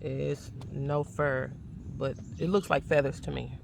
It's no fur, but it looks like feathers to me.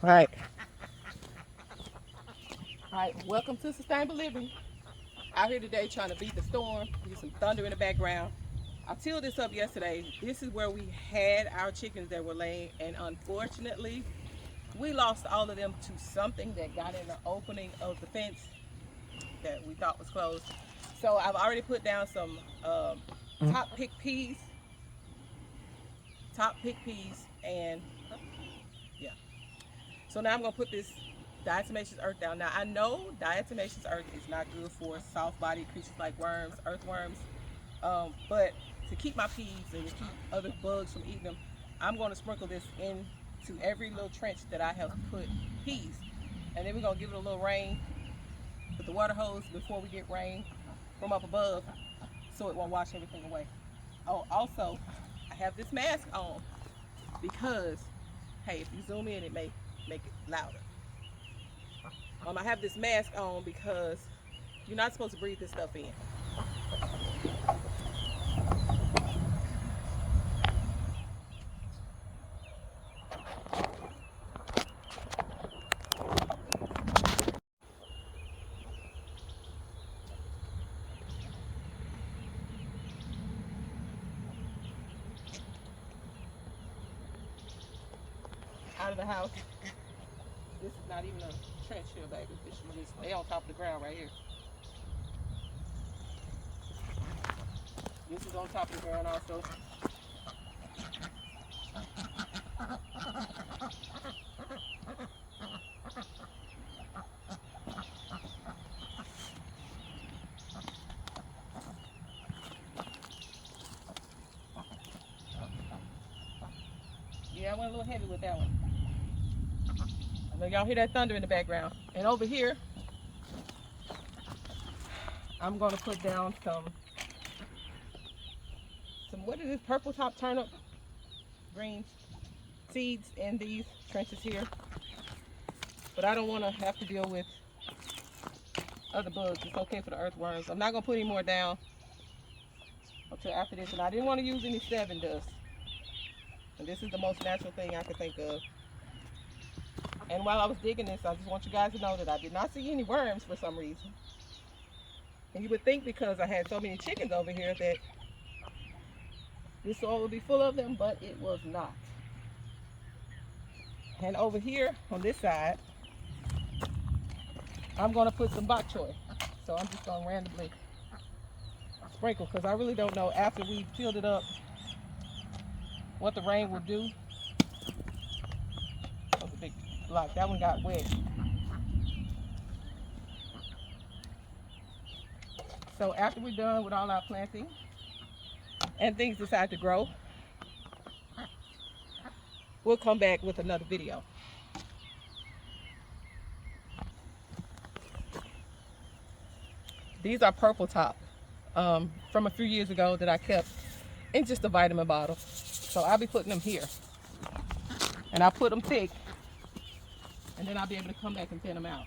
All right. All right, welcome to Sustainable Living. Out here today trying to beat the storm. Get some thunder in the background. I tilled this up yesterday. This is where we had our chickens that were laying, and unfortunately, we lost all of them to something that got in the opening of the fence that we thought was closed. So I've already put down some top pick peas, and yeah. So now I'm gonna put this diatomaceous earth down. Now I know diatomaceous earth is not good for soft-bodied creatures like worms, earthworms, but to keep my peas and to keep other bugs from eating them, I'm going to sprinkle this into every little trench that I have put peas, and then we're gonna give it a little rain with the water hose before we get rain from up above, so it won't wash everything away. Oh, also, I have this mask on because, hey, if you zoom in, it may make it louder. I have this mask on because you're not supposed to breathe this stuff in. Out of the house. This is not even a trench here, baby. This is just, they on top of the ground right here. This is on top of the ground also. Yeah, I went a little heavy with that one. I know y'all hear that thunder in the background. And over here, I'm gonna put down some what is this, purple top turnip greens seeds in these trenches here. But I don't want to have to deal with other bugs. It's okay for the earthworms. I'm not gonna put any more down until after this, and I didn't want to use any 7 dust. And this is the most natural thing I could think of. And while I was digging this, I just want you guys to know that I did not see any worms for some reason. And you would think because I had so many chickens over here that this soil would be full of them, but it was not. And over here on this side, I'm going to put some bok choy. So I'm just going to randomly sprinkle because I really don't know after we filled it up what the rain will do. That was a big block. That one got wet. So after we're done with all our planting and things decide to grow, we'll come back with another video. These are purple top from a few years ago that I kept in just a vitamin bottle. So I'll be putting them here. And I'll put them thick. And then I'll be able to come back and thin them out.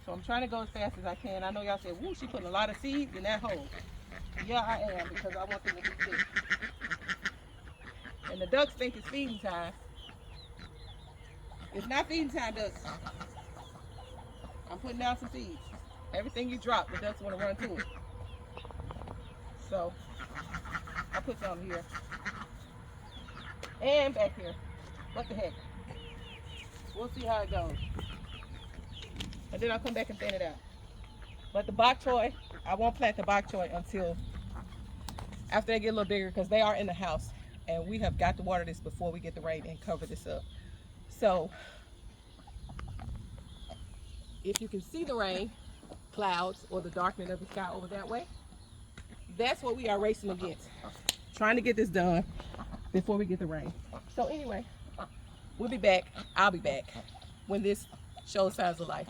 So I'm trying to go as fast as I can. I know y'all said, woo, she putting a lot of seeds in that hole. Yeah, I am, because I want them to be thick. And the ducks think it's feeding time. It's not feeding time, ducks. I'm putting down some seeds. Everything you drop, the ducks want to run to it. So I'll put some here. And back here. What the heck? We'll see how it goes. And then I'll come back and thin it out. But the bok choy, I won't plant the bok choy until after they get a little bigger, because they are in the house. And we have got to water this before we get the rain and cover this up. So if you can see the rain clouds or the darkening of the sky over that way, that's what we are racing against. Trying to get this done before we get the rain. So anyway, we'll be back. I'll be back when this shows signs of life.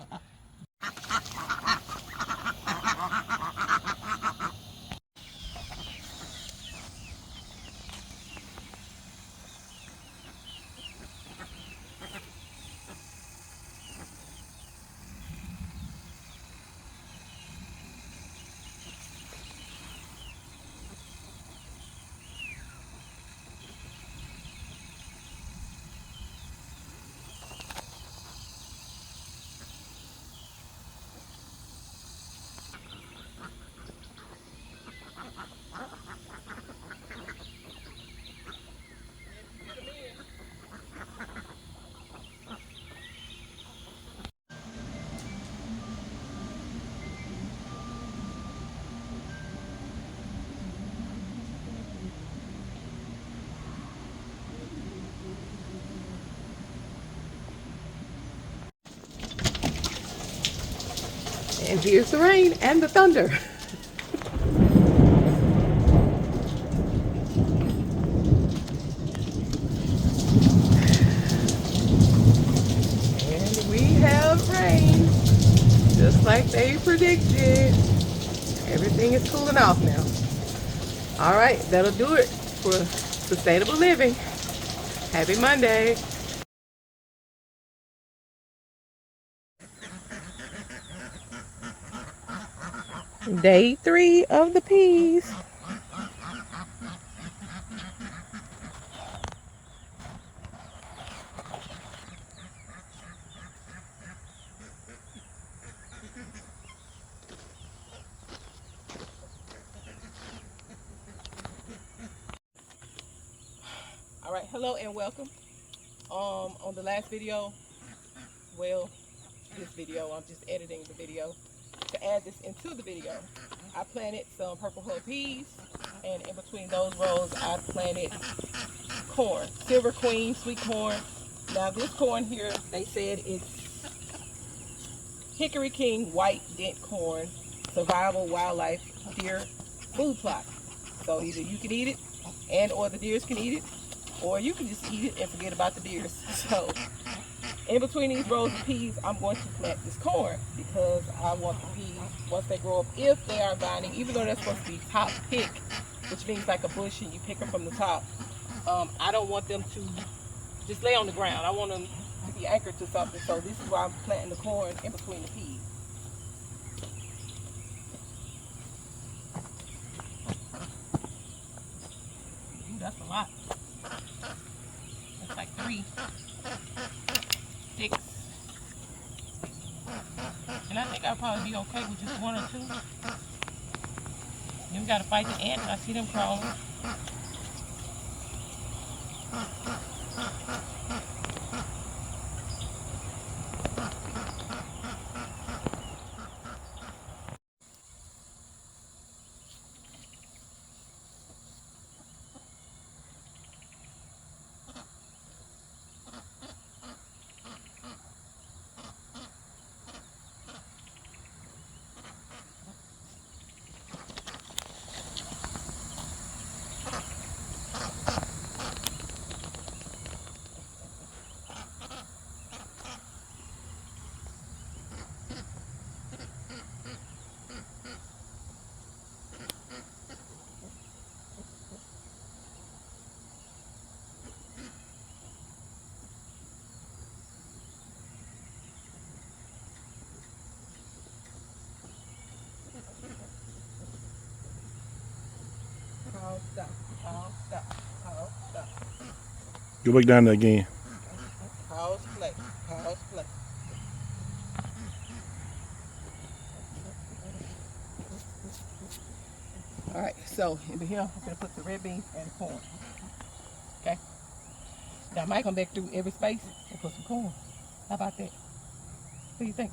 And here's the rain and the thunder. And we have rain, just like they predicted. Everything is cooling off now. All right, that'll do it for sustainable living. Happy Monday. Day 3 of the peas. All right, hello and welcome. On the last video, well, this video, I'm just editing the video to add this into the video. I planted some purple hull peas, and in between those rows I planted corn, Silver Queen sweet corn. Now this corn here, they said it's Hickory King white dent corn, survival wildlife deer food plot. So either you can eat it and or the deers can eat it, or you can just eat it and forget about the deers. So in between these rows of peas, I'm going to plant this corn because I want the peas, once they grow up, if they are binding, even though they're supposed to be top pick, which means like a bush and you pick them from the top, I don't want them to just lay on the ground. I want them to be anchored to something. So this is why I'm planting the corn in between the peas. Ooh, that's a lot. That's like 3, 6. And I think I'll probably be okay with just 1 or 2. Then we gotta fight the ants. I see them crawling. Go back down there again. Pause, play. Pause, play. All right, so in here, I'm gonna put the red beans and the corn. Okay. Now I might come back through every space and put some corn. How about that? What do you think?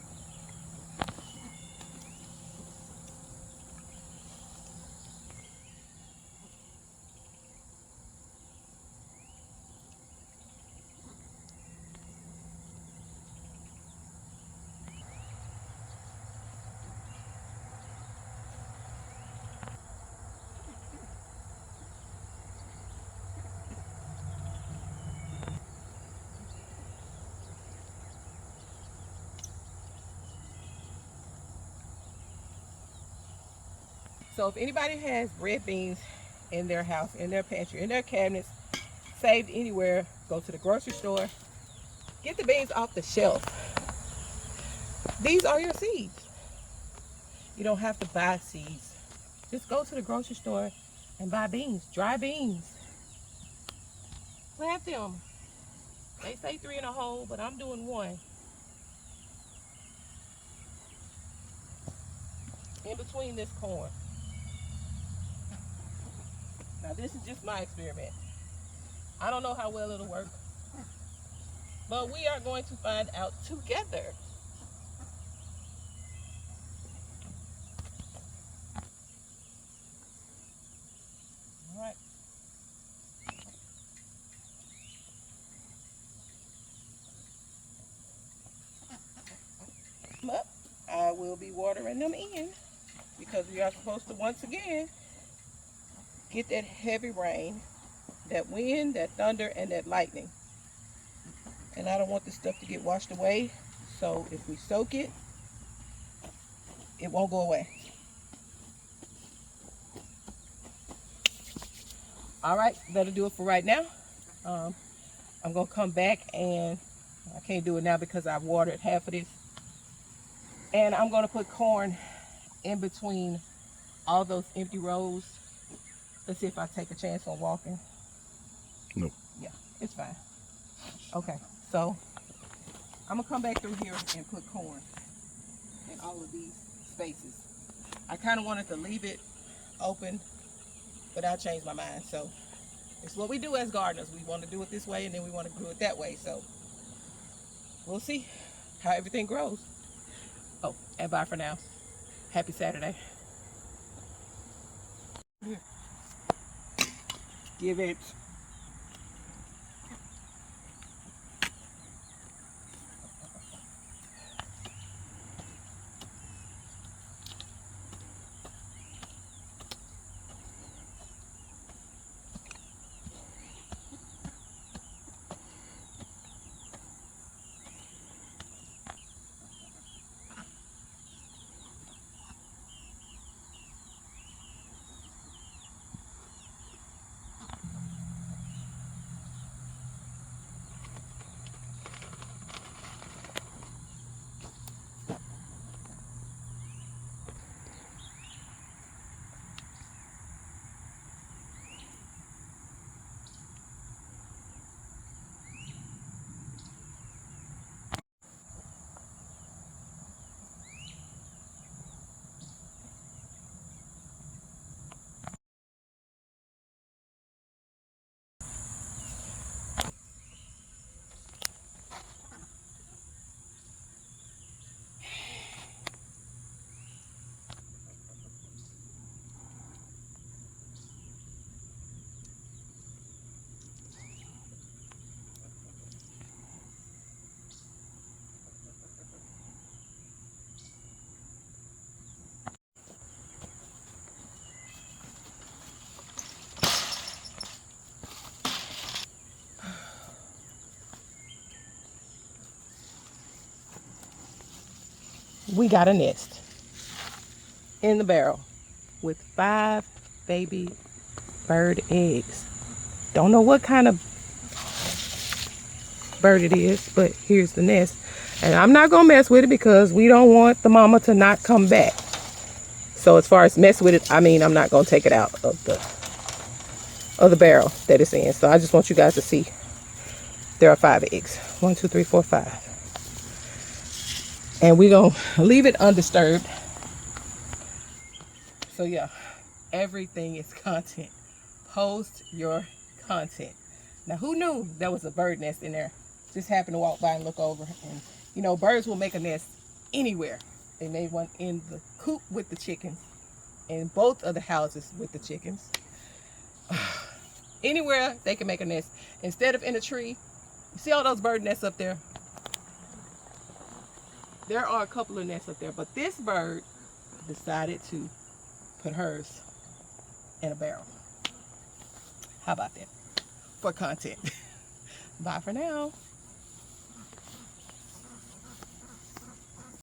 So if anybody has red beans in their house, in their pantry, in their cabinets, saved anywhere, go to the grocery store, get the beans off the shelf. These are your seeds. You don't have to buy seeds. Just go to the grocery store and buy beans, dry beans. Plant them. They say 3 in a hole, but I'm doing 1. In between this corn. Now this is just my experiment. I don't know how well it'll work, but we are going to find out together. All right. Up. I will be watering them in because we are supposed to once again get that heavy rain, that wind, that thunder, and that lightning. And I don't want this stuff to get washed away. So if we soak it, it won't go away. All right, that'll do it for right now. I'm gonna come back, and I can't do it now because I've watered half of this. And I'm gonna put corn in between all those empty rows. Let's see if I take a chance on walking. No. Yeah, it's fine. Okay, so I'm gonna come back through here and put corn in all of these spaces. I kind of wanted to leave it open, but I changed my mind. So it's what we do as gardeners. We want to do it this way, and then we want to do it that way. So we'll see how everything grows. Oh, and bye for now. Happy Saturday. Give it. We got a nest in the barrel with 5 baby bird eggs. Don't know what kind of bird it is, but here's the nest. And I'm not gonna mess with it because we don't want the mama to not come back. So as far as mess with it, I mean, I'm not gonna take it out of the barrel that it's in. So I just want you guys to see There are 5 eggs. 1, 2, 3, 4, 5. And we're going to leave it undisturbed. So yeah, everything is content. Post your content. Now, who knew there was a bird nest in there? Just happened to walk by and look over. And, you know, birds will make a nest anywhere. They made one in the coop with the chickens, in both of the houses with the chickens. Anywhere they can make a nest. Instead of in a tree, you see all those bird nests up there? There are a couple of nests up there, but this bird decided to put hers in a barrel. How about that? For content. Bye for now.